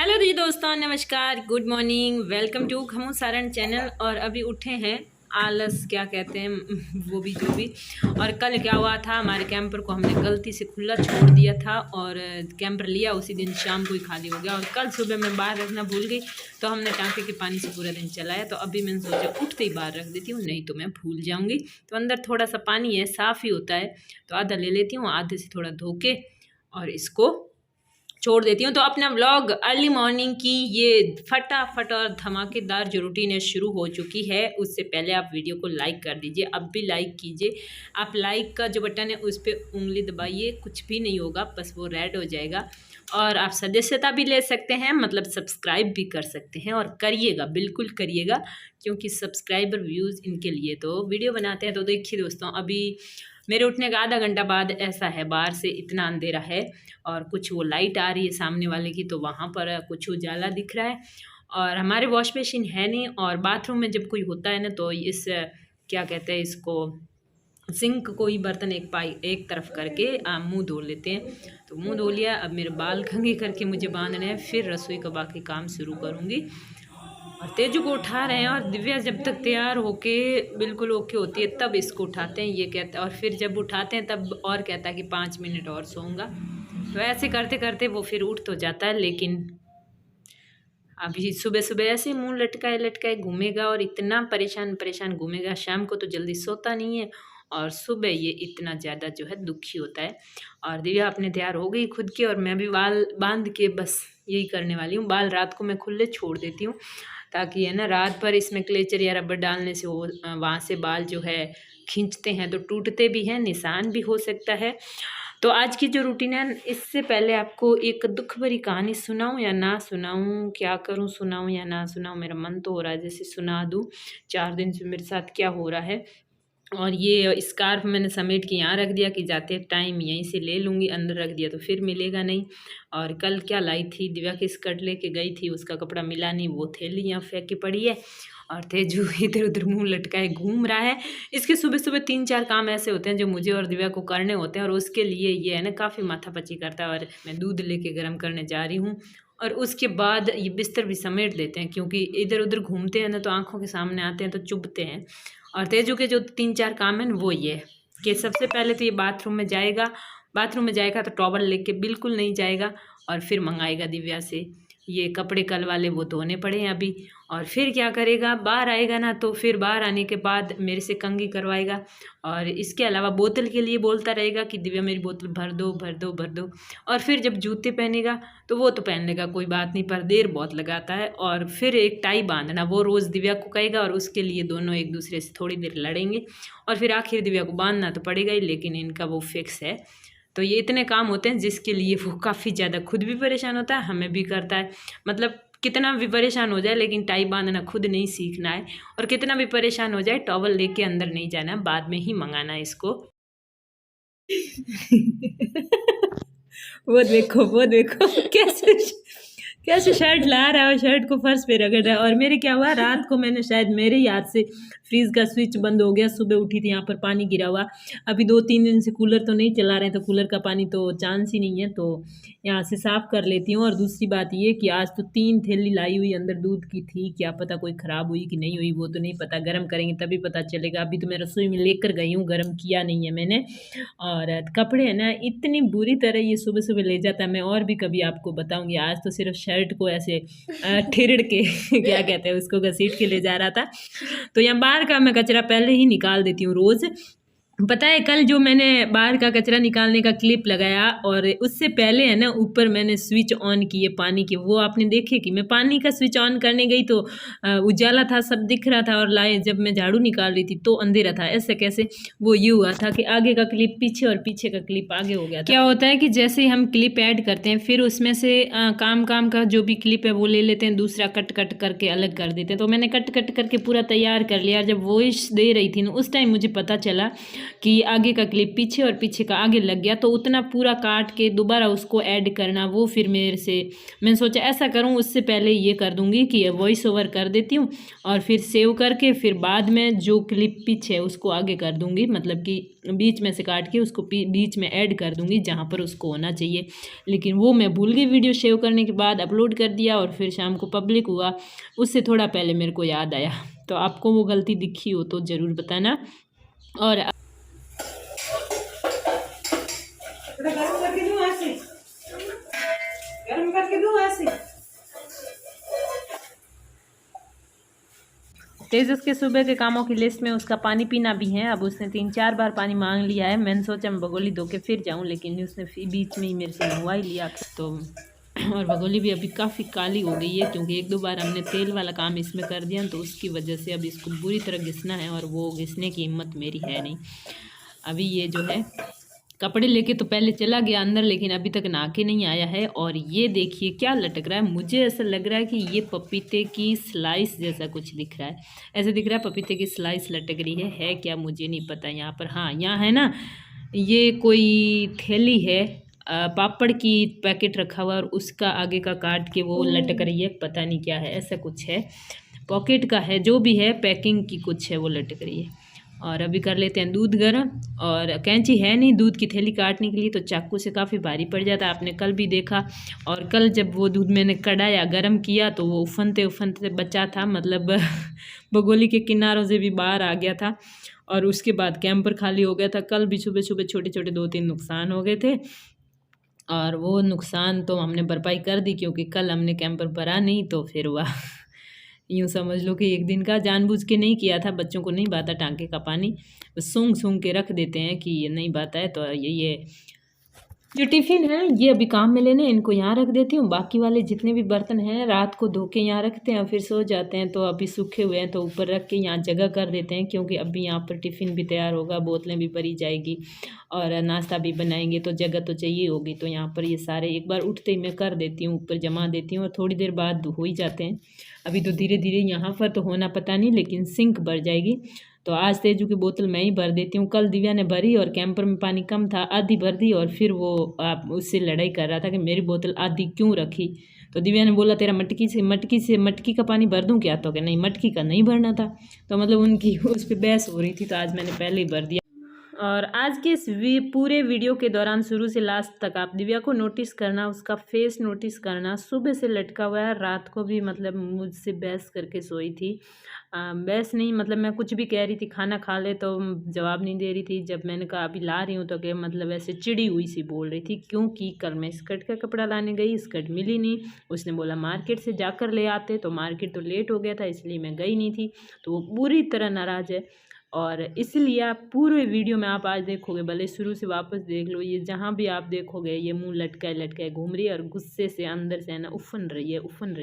Hello ji दोस्तों, नमस्कार, good morning, welcome to Khamu Saran channel. और अभी उठे हैं, आलस क्या कहते हैं वो भी जो भी। और कल क्या हुआ था, हमारे कैंपर को हमने गलती से खुला छोड़ दिया था और कैंपर लिया उसी दिन शाम को ही खाली हो गया। और कल सुबह मैं बाहर रखना भूल गई तो हमने टाँके के पानी से पूरा दिन चलाया। तो अभी मैंने सोचा उठते ही बाहर रख देती हूँ, नहीं तो मैं भूल जाऊँगी। तो अंदर थोड़ा सा पानी है, साफ़ ही होता है, तो आधा ले लेती हूँ, आधे से थोड़ा धो के और इसको छोड़ देती हूँ। तो अपना व्लॉग अर्ली मॉर्निंग की ये फटाफट और धमाकेदार जो रूटीन है शुरू हो चुकी है। उससे पहले आप वीडियो को लाइक कर दीजिए, अब भी लाइक कीजिए। आप लाइक का जो बटन है उस पर उंगली दबाइए, कुछ भी नहीं होगा, बस वो रेड हो जाएगा। और आप सदस्यता भी ले सकते हैं, मतलब सब्सक्राइब भी कर सकते हैं। और करिएगा, बिल्कुल करिएगा, क्योंकि सब्सक्राइबर व्यूज़ इनके लिए तो वीडियो बनाते हैं। तो देखिए दोस्तों, अभी मेरे उठने का आधा घंटा बाद ऐसा है, बाहर से इतना अंधेरा है और कुछ वो लाइट आ रही है सामने वाले की, तो वहाँ पर कुछ उजाला दिख रहा है। और हमारे वॉश बेसिन है नहीं, और बाथरूम में जब कोई होता है ना तो इस क्या कहते हैं इसको, सिंक को ही बर्तन एक तरफ करके मुंह धो लेते हैं। तो मुंह धो लिया, अब मेरे बाल कंघी करके मुझे बांधने हैं, फिर रसोई का बाकी काम शुरू करूँगी। और तेजू को उठा रहे हैं, और दिव्या जब तक तैयार होके बिल्कुल ओके होती है तब इसको उठाते हैं, ये कहता है। और फिर जब उठाते हैं तब और कहता है कि 5 मिनट और सोऊंगा। तो ऐसे करते करते वो फिर उठ तो जाता है, लेकिन अभी सुबह सुबह ऐसे मुंह लटकाए लटकाए घूमेगा और इतना परेशान परेशान घूमेगा। शाम को तो जल्दी सोता नहीं है और सुबह ये इतना ज़्यादा जो है दुखी होता है। और दिव्या अपने तैयार हो गई खुद के, और मैं भी बाल बांध के बस यही करने वाली हूँ। बाल रात को मैं खुले छोड़ देती हूँ, ताकि है ना रात भर इसमें क्लेचर या रबर डालने से वो वहाँ से बाल जो है खींचते हैं तो टूटते भी हैं, निशान भी हो सकता है। तो आज की जो रूटीन है, इससे पहले आपको एक दुख भरी कहानी सुनाऊं या ना सुनाऊं, क्या करूं, सुनाऊं या ना सुनाऊं। मेरा मन तो हो रहा है जैसे सुना दूं, 4 दिन से मेरे साथ क्या हो रहा है। और ये स्कार्फ मैंने समेट के यहाँ रख दिया कि जाते टाइम यहीं से ले लूँगी, अंदर रख दिया तो फिर मिलेगा नहीं। और कल क्या लाई थी, दिव्या की स्कर्ट लेके गई थी, उसका कपड़ा मिला नहीं, वो थैली यहाँ फेंक के पड़ी है। और तेजू इधर उधर मुंह लटकाए घूम रहा है। इसके सुबह सुबह 3-4 काम ऐसे होते हैं जो मुझे और दिव्या को करने होते हैं, और उसके लिए ये है ना काफ़ी माथापच्ची करता है। और मैं दूध लेके गर्म करने जा रही हूँ, और उसके बाद ये बिस्तर भी समेट देते हैं, क्योंकि इधर उधर घूमते हैं ना तो आंखों के सामने आते हैं तो चुभते हैं। और तेजू के जो 3-4 काम हैं वो ये है कि सबसे पहले तो ये बाथरूम में जाएगा तो टॉवल लेके बिल्कुल नहीं जाएगा, और फिर मंगाएगा दिव्या से ये कपड़े कल वाले, वो धोने पड़े हैं अभी। और फिर क्या करेगा, बाहर आएगा ना तो फिर बाहर आने के बाद मेरे से कंघी करवाएगा। और इसके अलावा बोतल के लिए बोलता रहेगा कि दिव्या मेरी बोतल भर दो भर दो भर दो। और फिर जब जूते पहनेगा तो वो तो पहन लेगा, कोई बात नहीं, पर देर बहुत लगाता है। और फिर एक टाई बांधना वो रोज़ दिव्या को कहेगा, और उसके लिए दोनों एक दूसरे से थोड़ी देर लड़ेंगे। और फिर आखिर दिव्या को बांधना तो पड़ेगा ही, लेकिन इनका वो फिक्स है। तो ये इतने काम होते हैं जिसके लिए वो काफ़ी ज़्यादा खुद भी परेशान होता है, हमें भी करता है। मतलब कितना भी परेशान हो जाए, लेकिन टाई बांधना खुद नहीं सीखना है। और कितना भी परेशान हो जाए, टॉवल लेके अंदर नहीं जाना है, बाद में ही मंगाना है इसको। वो देखो कैसे कैसे शर्ट ला रहा है और शर्ट को फर्श पे रगड़ रहा है। और मेरे क्या हुआ, रात को मैंने शायद मेरे याद से फ्रीज का स्विच बंद हो गया, सुबह उठी थी यहाँ पर पानी गिरा हुआ। अभी 2-3 दिन से कूलर तो नहीं चला रहे, तो कूलर का पानी तो चांस ही नहीं है, तो यहाँ से साफ़ कर लेती हूँ। और दूसरी बात ये कि आज तो 3 थैली लाई हुई अंदर दूध की थी, क्या पता कोई ख़राब हुई कि नहीं हुई, वो तो नहीं पता, गर्म करेंगे तभी पता चलेगा। अभी तो मैं रसोई में लेकर गई हूँ, गर्म किया नहीं है मैंने। और कपड़े है ना इतनी बुरी तरह ये सुबह सुबह ले जाता है, मैं और भी कभी आपको बताऊँगी। आज तो सिर्फ शर्ट को ऐसे ठिरड़ के क्या कहते हैं उसको, घसीट के ले जा रहा था। तो यहाँ बाहर का मैं कचरा पहले ही निकाल देती हूँ रोज़। पता है कल जो मैंने बाहर का कचरा निकालने का क्लिप लगाया, और उससे पहले है ना ऊपर मैंने स्विच ऑन किए पानी के, वो आपने देखे कि मैं पानी का स्विच ऑन करने गई तो उजाला था, सब दिख रहा था, और लाए जब मैं झाड़ू निकाल रही थी तो अंधेरा था। ऐसे कैसे, वो ये हुआ था कि आगे का क्लिप पीछे और पीछे का क्लिप आगे हो गया था। क्या होता है कि जैसे ही हम क्लिप ऐड करते हैं, फिर उसमें से काम का जो भी क्लिप है वो ले लेते हैं, दूसरा कट करके अलग कर देते हैं। तो मैंने कट करके पूरा तैयार कर लिया। जब वॉइस दे रही थी ना उस टाइम मुझे पता चला कि आगे का क्लिप पीछे और पीछे का आगे लग गया, तो उतना पूरा काट के दोबारा उसको ऐड करना वो फिर मेरे से, मैंने सोचा ऐसा करूँ उससे पहले ये कर दूँगी कि वॉइस ओवर कर देती हूँ और फिर सेव करके फिर बाद में जो क्लिप पीछे है उसको आगे कर दूँगी, मतलब कि बीच में से काट के उसको बीच में ऐड कर दूँगी जहाँ पर उसको होना चाहिए। लेकिन वो मैं भूल गई वीडियो सेव करने के बाद, अपलोड कर दिया और फिर शाम को पब्लिक हुआ, उससे थोड़ा पहले मेरे को याद आया। तो आपको वो गलती दिखी हो तो ज़रूर बताना। और गरम करके दूं ऐसे। तेजस के सुबह के कामों की लिस्ट में उसका पानी पीना भी है। अब उसने 3-4 बार पानी मांग लिया है। मैंने सोचा मैं भगोली धो के फिर जाऊं, लेकिन उसने बीच में ही मेरे से मंगवा ही लिया तो। और भगोली भी अभी काफ़ी काली हो गई है क्योंकि 1-2 बार हमने तेल वाला काम इसमें कर दिया, तो उसकी वजह से अब इसको बुरी तरह घिसना है और वो घिसने की हिम्मत मेरी है नहीं। अभी ये जो है कपड़े लेके तो पहले चला गया अंदर, लेकिन अभी तक नहा के नहीं आया है। और ये देखिए क्या लटक रहा है, मुझे ऐसा लग रहा है कि ये पपीते की स्लाइस जैसा कुछ दिख रहा है। ऐसे दिख रहा है पपीते की स्लाइस लटक रही है क्या मुझे नहीं पता। यहाँ पर हाँ यहाँ है ना, ये कोई थैली है, पापड़ की पैकेट रखा हुआ और उसका आगे का काट के वो लटक रही है, पता नहीं क्या है, ऐसा कुछ है, पॉकेट का है, जो भी है पैकिंग की कुछ है वो लटक रही है। और अभी कर लेते हैं दूध गर्म। और कैंची है नहीं दूध की थैली काटने के लिए, तो चाकू से काफ़ी भारी पड़ जाता है, आपने कल भी देखा। और कल जब वो दूध मैंने कढ़ाया गर्म किया तो वो उफनते उफनते बचा था, मतलब भगोली के किनारों से भी बाहर आ गया था। और उसके बाद कैंपर खाली हो गया था। कल भी सुबह सुबह छोटे छोटे 2-3 नुकसान हो गए थे, और वो नुकसान तो हमने भरपाई कर दी क्योंकि कल हमने कैंपर भरा नहीं, तो फिर हुआ यूँ समझ लो कि एक दिन का जानबूझ के नहीं किया था। बच्चों को नहीं बाता टांके का पानी, सूंघ सूंघ के रख देते हैं कि ये नहीं बाता है। तो ये जो टिफ़िन है ये अभी काम में लेने इनको यहाँ रख देती हूँ। बाकी वाले जितने भी बर्तन हैं रात को धो के यहाँ रखते हैं और फिर सो जाते हैं, तो अभी सूखे हुए हैं तो ऊपर रख के यहाँ जगह कर देते हैं, क्योंकि अभी यहाँ पर टिफ़िन भी तैयार होगा, बोतलें भी भरी जाएगी और नाश्ता भी बनाएंगे, तो जगह तो चाहिए होगी। तो यहाँ पर ये सारे एक बार उठते ही मैं कर देती हूँ, ऊपर जमा देती हूँ और थोड़ी देर बाद हो ही जाते हैं। अभी तो धीरे धीरे यहाँ पर तो होना पता नहीं, लेकिन सिंक भर जाएगी। तो आज तेजू की बोतल मैं ही भर देती हूँ। कल दिव्या ने भरी और कैंपर में पानी कम था, आधी भर दी, और फिर वो उससे लड़ाई कर रहा था कि मेरी बोतल आधी क्यों रखी। तो दिव्या ने बोला तेरा मटकी का पानी भर दूँ क्या, तो कि नहीं मटकी का नहीं भरना था। तो मतलब उनकी उस पर बहस हो रही थी, तो आज मैंने पहले ही भर दिया। और आज के इस पूरे वीडियो के दौरान शुरू से लास्ट तक आप दिव्या को नोटिस करना, उसका फेस नोटिस करना। सुबह से लटका हुआ है, रात को भी मतलब मुझसे बहस करके सोई थी। बहस नहीं, मतलब मैं कुछ भी कह रही थी खाना खा ले तो जवाब नहीं दे रही थी। जब मैंने कहा अभी ला रही हूँ तो क्या मतलब ऐसे चिड़ी हुई सी बोल रही थी, क्योंकि कल मैं स्कर्ट का कपड़ा लाने गई, स्कर्ट मिली नहीं। उसने बोला मार्केट से जाकर ले आते, तो मार्केट तो लेट हो गया था इसलिए मैं गई नहीं थी। तो वो पूरी तरह नाराज़ है, और इसलिए आप पूरे वीडियो में आप आज देखोगे, भले शुरू से वापस देख लो, ये जहाँ भी आप देखोगे ये मुंह लटकाए घूम रही है और गुस्से से अंदर से है ना उफन रही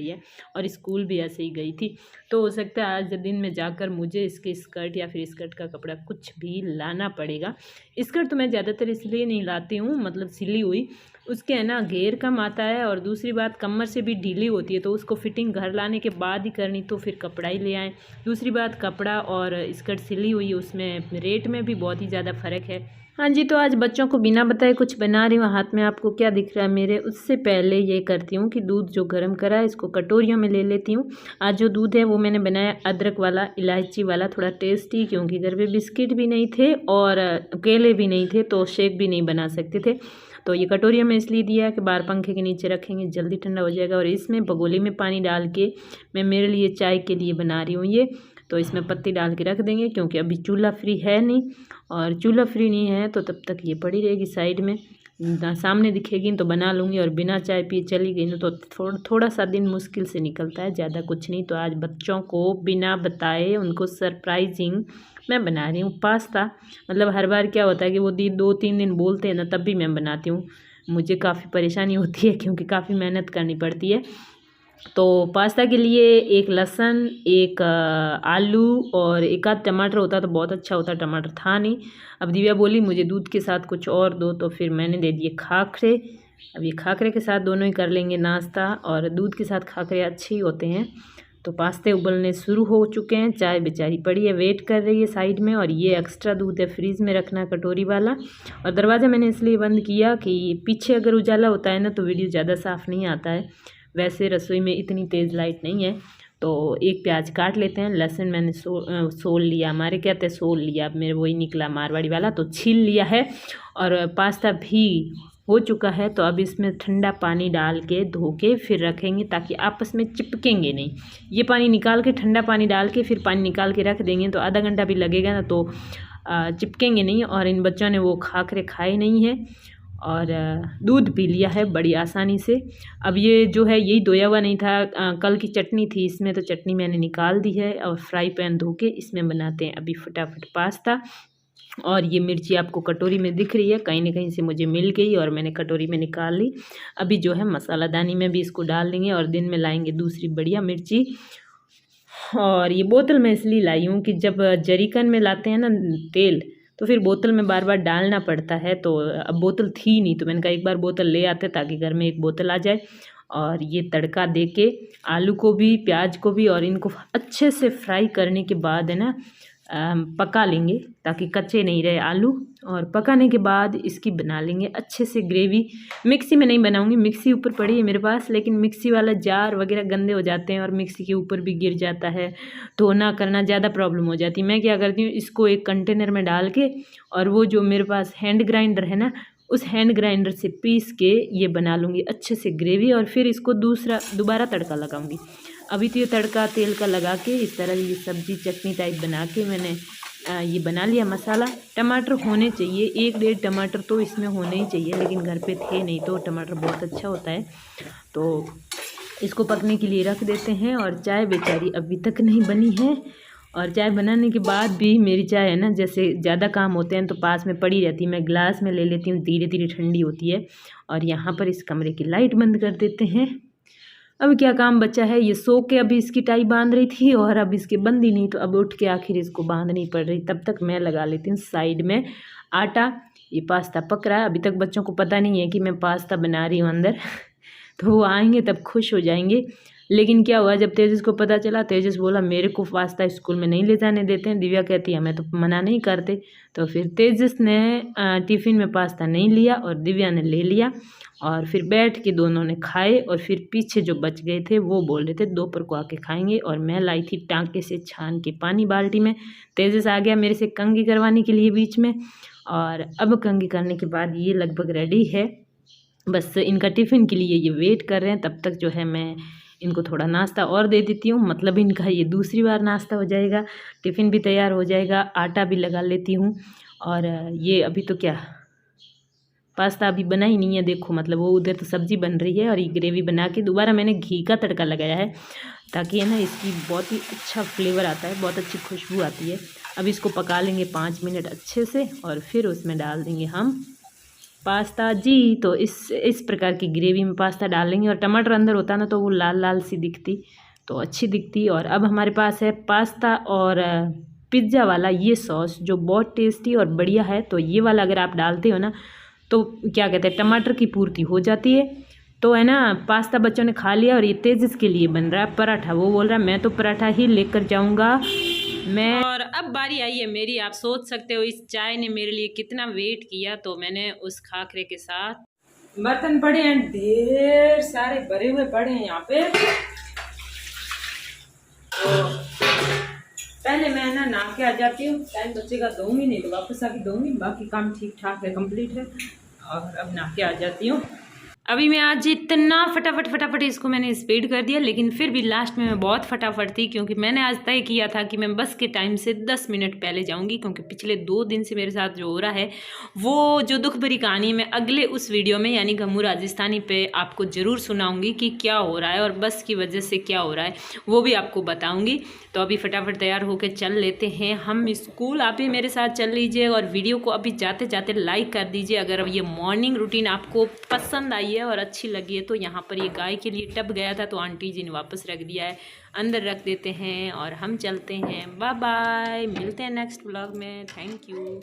है। और स्कूल भी ऐसे ही गई थी। तो हो सकता है आज दिन में जाकर मुझे इसके स्कर्ट या फिर स्कर्ट का कपड़ा कुछ भी लाना पड़ेगा। स्कर्ट तो मैं ज़्यादातर इसलिए नहीं लाती हूँ, मतलब सिली हुई, उसके है ना घेर कम आता है, और दूसरी बात कमर से भी ढीली होती है, तो उसको फिटिंग घर लाने के बाद ही करनी, तो फिर कपड़ा ही ले आएँ। दूसरी बात कपड़ा और स्कर्ट सिली हुई उसमें रेट में भी बहुत ही ज़्यादा फ़र्क है। हाँ जी, तो आज बच्चों को बिना बताए कुछ बना रही हूँ। हाथ में आपको क्या दिख रहा है मेरे, उससे पहले ये करती हूँ कि दूध जो गर्म करा है इसको कटोरियों में ले लेती हूँ। आज जो दूध है वो मैंने बनाया अदरक वाला, इलायची वाला, थोड़ा टेस्टी, क्योंकि घर पे बिस्किट भी नहीं थे और केले भी नहीं थे, तो शेक भी नहीं बना सकते थे। तो ये कटोरियों में इसलिए दिया है कि बाहर पंखे के नीचे रखेंगे जल्दी ठंडा हो जाएगा। और इसमें भगोली में पानी डाल के मैं मेरे लिए चाय के लिए बना रही हूँ ये। तो इसमें पत्ती डाल के रख देंगे, क्योंकि अभी चूल्हा फ्री है नहीं, और चूल्हा फ्री नहीं है तो तब तक ये पड़ी रहेगी साइड में, सामने दिखेगी तो बना लूँगी। और बिना चाय पिए चली गई ना तो थोड़ा सा दिन मुश्किल से निकलता है, ज़्यादा कुछ नहीं। तो आज बच्चों को बिना बताए उनको सरप्राइजिंग मैं बना रही हूँ पास्ता। मतलब हर बार क्या होता है कि वो 2-3 दिन बोलते हैं ना, तब भी मैं बनाती हूँ। मुझे काफ़ी परेशानी होती है क्योंकि काफ़ी मेहनत करनी पड़ती है। तो पास्ता के लिए एक लहसुन, एक आलू और एक आध टमाटर होता तो बहुत अच्छा होता, टमाटर था नहीं। अब दिव्या बोली मुझे दूध के साथ कुछ और दो, तो फिर मैंने दे दिए खाखरे। अब ये खाखरे के साथ दोनों ही कर लेंगे नाश्ता, और दूध के साथ खाखरे अच्छे ही होते हैं। तो पास्ते उबलने शुरू हो चुके हैं। चाय बेचारी पड़ी है, वेट कर रही है साइड में। और ये एक्स्ट्रा दूध है, फ्रीज़ में रखना कटोरी वाला। और दरवाज़ा मैंने इसलिए बंद किया कि पीछे अगर उजाला होता है ना तो वीडियो ज़्यादा साफ़ नहीं आता है। वैसे रसोई में इतनी तेज़ लाइट नहीं है। तो एक प्याज काट लेते हैं। लहसुन मैंने सोल लिया, हमारे कहते हैं सोल लिया, अब मेरे वही निकला मारवाड़ी वाला, तो छील लिया है। और पास्ता भी हो चुका है। तो अब इसमें ठंडा पानी डाल के धो के फिर रखेंगे ताकि आपस में चिपकेंगे नहीं। ये पानी निकाल के, ठंडा पानी डाल के फिर पानी निकाल के रख देंगे तो आधा घंटा भी लगेगा ना तो चिपकेंगे नहीं। और इन बच्चों ने वो खाकरे खाए नहीं है और दूध पी लिया है बड़ी आसानी से। अब ये जो है यही धोया हुआ नहीं था, कल की चटनी थी इसमें, तो चटनी मैंने निकाल दी है और फ्राई पैन धो के इसमें बनाते हैं अभी फटाफट पास्ता। और ये मिर्ची आपको कटोरी में दिख रही है, कहीं ना कहीं से मुझे मिल गई और मैंने कटोरी में निकाल ली। अभी जो है मसालादानी में भी इसको डाल देंगे और दिन में लाएंगे दूसरी बढ़िया मिर्ची। और ये बोतल मैं इसलिए लाई हूँ कि जब जरीकन में लाते हैं ना तेल तो फिर बोतल में बार बार डालना पड़ता है। तो अब बोतल थी नहीं तो मैंने कहा एक बार बोतल ले आते ताकि घर में एक बोतल आ जाए। और ये तड़का दे के आलू को भी, प्याज को भी, और इनको अच्छे से फ्राई करने के बाद है ना पका लेंगे ताकि कच्चे नहीं रहे आलू। और पकाने के बाद इसकी बना लेंगे अच्छे से ग्रेवी। मिक्सी में नहीं बनाऊंगी, मिक्सी ऊपर पड़ी है मेरे पास, लेकिन मिक्सी वाला जार वगैरह गंदे हो जाते हैं और मिक्सी के ऊपर भी गिर जाता है, धोना करना ज़्यादा प्रॉब्लम हो जाती है। मैं क्या करती हूँ, इसको एक कंटेनर में डाल के और वो जो मेरे पास हैंड ग्राइंडर है ना, उस हैंड ग्राइंडर से पीस के ये बना लूँगी अच्छे से ग्रेवी। और फिर इसको दोबारा तड़का लगाऊंगी। अभी तो ये तड़का तेल का लगा के इस तरह ये सब्ज़ी चटनी टाइप बना के मैंने ये बना लिया मसाला। टमाटर होने चाहिए, 1-1.5 टमाटर तो इसमें होने ही चाहिए, लेकिन घर पे थे नहीं तो टमाटर बहुत अच्छा होता है। तो इसको पकने के लिए रख देते हैं। और चाय बेचारी अभी तक नहीं बनी है। और चाय बनाने के बाद भी मेरी चाय है ना, जैसे ज़्यादा काम होते हैं तो पास में पड़ी रहती है, मैं गिलास में ले लेती हूँ, धीरे धीरे ठंडी होती है। और यहाँ पर इस कमरे की लाइट बंद कर देते हैं। अब क्या काम बचा है, ये सो के अभी इसकी टाई बांध रही थी और अब इसके बंद ही नहीं, तो अब उठ के आखिर इसको बांधनी पड़ रही। तब तक मैं लगा लेती हूँ साइड में आटा। ये पास्ता पक रहा है, अभी तक बच्चों को पता नहीं है कि मैं पास्ता बना रही हूँ अंदर तो वो आएंगे तब खुश हो जाएंगे। लेकिन क्या हुआ, जब तेजस को पता चला, तेजस बोला मेरे को पास्ता स्कूल में नहीं ले जाने देते हैं। दिव्या कहती है मैं तो मना नहीं करते। तो फिर तेजस ने टिफ़िन में पास्ता नहीं लिया और दिव्या ने ले लिया। और फिर बैठ के दोनों ने खाए। और फिर पीछे जो बच गए थे वो बोल रहे थे दोपहर को आके खाएंगे। और मैं लाई थी टांके से छान के पानी बाल्टी में। तेजस आ गया मेरे से कंघी करवाने के लिए बीच में। और अब कंघी करने के बाद ये लगभग रेडी है, बस इनका टिफ़िन के लिए ये वेट कर रहे हैं। तब तक जो है मैं इनको थोड़ा नाश्ता और दे देती हूँ, मतलब इनका ये दूसरी बार नाश्ता हो जाएगा, टिफ़िन भी तैयार हो जाएगा, आटा भी लगा लेती हूँ। और ये अभी तो क्या पास्ता अभी बना ही नहीं है, देखो मतलब वो उधर तो सब्ज़ी बन रही है और ये ग्रेवी बना के दोबारा मैंने घी का तड़का लगाया है ताकि है ना इसकी बहुत ही अच्छा फ्लेवर आता है, बहुत अच्छी खुशबू आती है। अब इसको पका लेंगे 5 मिनट अच्छे से और फिर उसमें डाल देंगे हम पास्ता जी। तो इस प्रकार की ग्रेवी में पास्ता डालेंगे। और टमाटर अंदर होता ना तो वो लाल लाल सी दिखती, तो अच्छी दिखती। और अब हमारे पास है पास्ता और पिज़्ज़ा वाला ये सॉस जो बहुत टेस्टी और बढ़िया है। तो ये वाला अगर आप डालते हो ना तो क्या कहते हैं टमाटर की पूर्ति हो जाती है। तो है ना पास्ता बच्चों ने खा लिया। और ये तेजस के लिए बन रहा है पराठा, वो बोल रहा है मैं तो पराठा ही लेकर जाऊंगा मैं। और अब बारी आई है मेरी। आप सोच सकते हो इस चाय ने मेरे लिए कितना वेट किया। तो मैंने उस खाकरे के साथ बर्तन पड़े हैं, ढेर सारे भरे हुए पड़े हैं यहाँ पे। तो पहले मैं ना नहा के आ जाती हूँ, टाइम बच्चे का दूंगी नहीं तो वापस आके दूंगी। बाकी काम ठीक ठाक है, कंप्लीट है। और अब नहा के आ जाती हूँ। अभी मैं आज इतना फटाफट इसको मैंने स्पीड कर दिया, लेकिन फिर भी लास्ट में मैं बहुत फटाफट थी क्योंकि मैंने आज तय किया था कि मैं बस के टाइम से 10 मिनट पहले जाऊंगी। क्योंकि पिछले 2 दिन से मेरे साथ जो हो रहा है वो जो दुख भरी कहानी मैं अगले उस वीडियो में यानी घमू राजस्थानी पे आपको ज़रूर सुनाऊंगी कि क्या हो रहा है और बस की वजह से क्या हो रहा है वो भी आपको बताऊँगी। तो अभी फटाफट तैयार होकर चल लेते हैं हम स्कूल। आप भी मेरे साथ चल लीजिए और वीडियो को अभी जाते जाते लाइक कर दीजिए अगर ये मॉर्निंग रूटीन आपको पसंद आई है और अच्छी लगी है। तो यहाँ पर ये गाय के लिए टब गया था तो आंटी जी ने वापस रख दिया है, अंदर रख देते हैं और हम चलते हैं। बाय बाय, मिलते हैं नेक्स्ट व्लॉग में। Thank you.